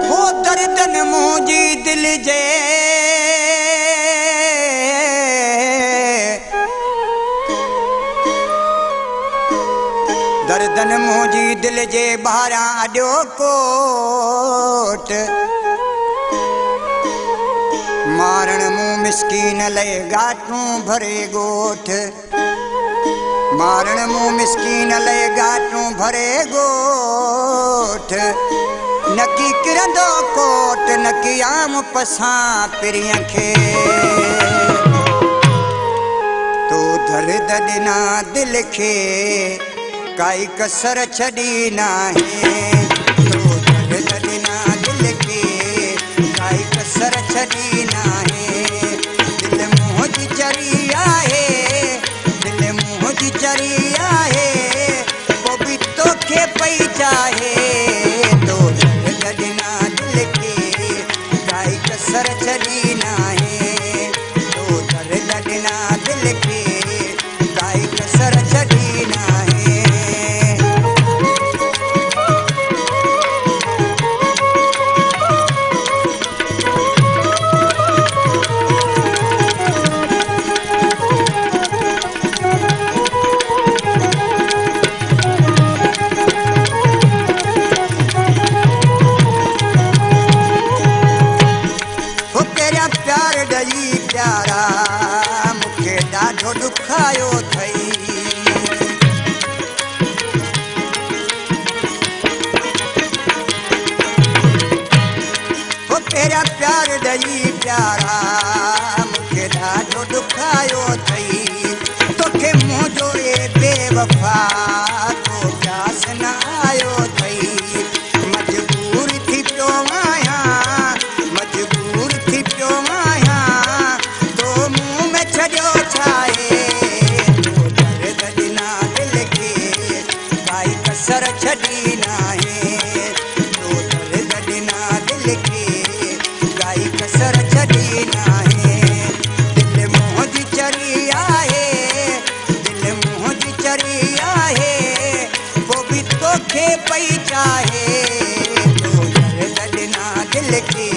हो दर्दन मुंहिंजी दिल जे दर्दन मुंहिंजी दिल जे ॿाहिरां अॼो कोट मारण मूं मिसकीन लए गाटूं भरे ॻोठ मारण मूं मिसकीन लए गाटूं भरे ॻोठ नकी किरंदो कोट नकी आम पसां पिरीअ खे तो दर्द ॾिना दिल खे काई कसर छॾी नाहे तो दर्द ॾिना दिल खे काई कसर छॾी नाहे दिल मुंहिंजी चरी आहे दिल मुंहिंजी चरी आहे पोइ बि तोखे पई चाहे तो दर्द ॾिना दिल खे काई कसर छॾी नाहे तो दर्द ॾिना दिल खे काई कसर छॾी नाहे प्यार ॾई प्यारा मूंखे ॾाढो ॾुखायो अथई हो पहिरियां प्यार ॾई प्यारा मूंखे ॾाढो ॾुखायो अथई तोखे मुंहिंजो ए बेवफा तो प्यास न आयो अथई मजबूर थी पियो आहियां मजबूर थी पियो आहियां तो मुंहुं में छॾियो छाहे तो दर्द ॾिना दिल खे काई कसर छॾी नाहे तो दर्द ॾिना दिल खे काई कसर छॾी नाहे दिल मुंहिंजी चरी आहे दिल मुंहिंजी चरी आहे पोइ बि तोखे पई चाहे तो दर्द ॾिना दिल खे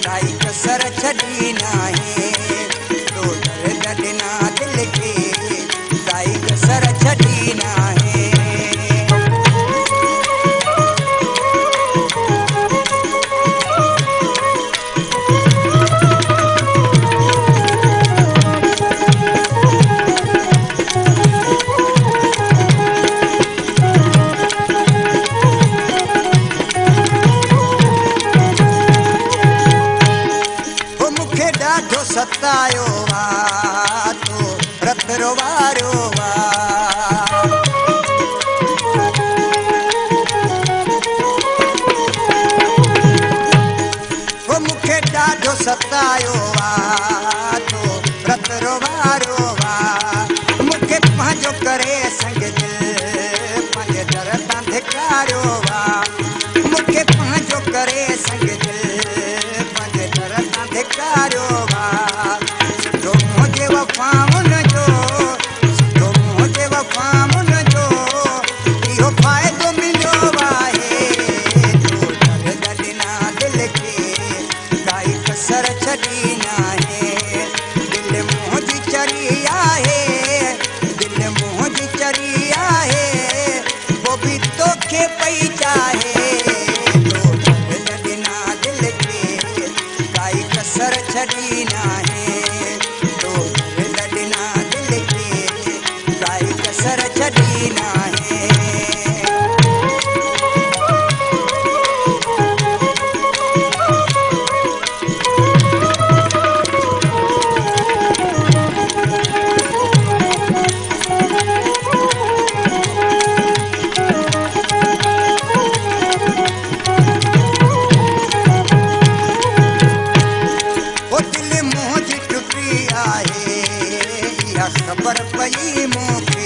काई कसर छॾी नाहे तो दर्द ॾिना दिल खे काई कसर छॾी नाहे ॾाढो सतायो आहे तो रत रोवारियो आहे मूंखे ॾाढो सतायो आहे तो रत रोवारियो आहे मूंखे पंहिंजो करे संग दिल पंहिंजे दर तां धिकारियो आहे मूंखे पंहिंजो करे संग दिल पंहिंजे दर तां धिकारियो सुठो मुंहिंजे वफ़ा मुंहिंजो सुठो मुंहिंजे वफ़ा मुंहिंजो इहो फ़ाइदो मिलियो आहे तो दर्द ॾिना दिल खे काई कसर छॾी नाहे दिल मुंहिंजी चरी आहे दिल मुंहिंजी चरी आहे पोइ बि तोखे पई चाहे तो दर्द ॾिना दिल खे काई कसर छॾी नाहे तो दर्द ॾिना दिल खे काई कसर छॾी नाहे ख़बर पई मूंखे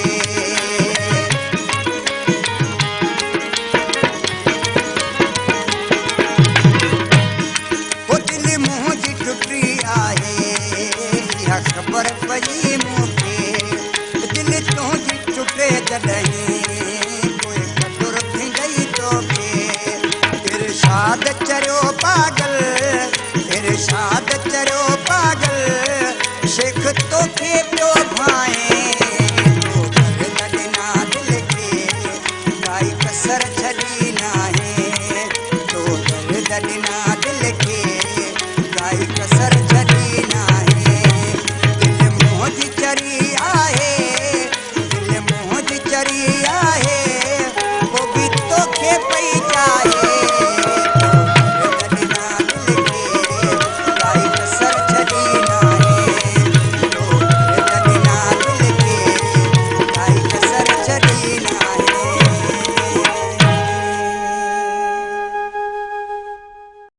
दिल मुंहिंजी टुटी आहे इहा ख़बर पई मूंखे खे पियो भाए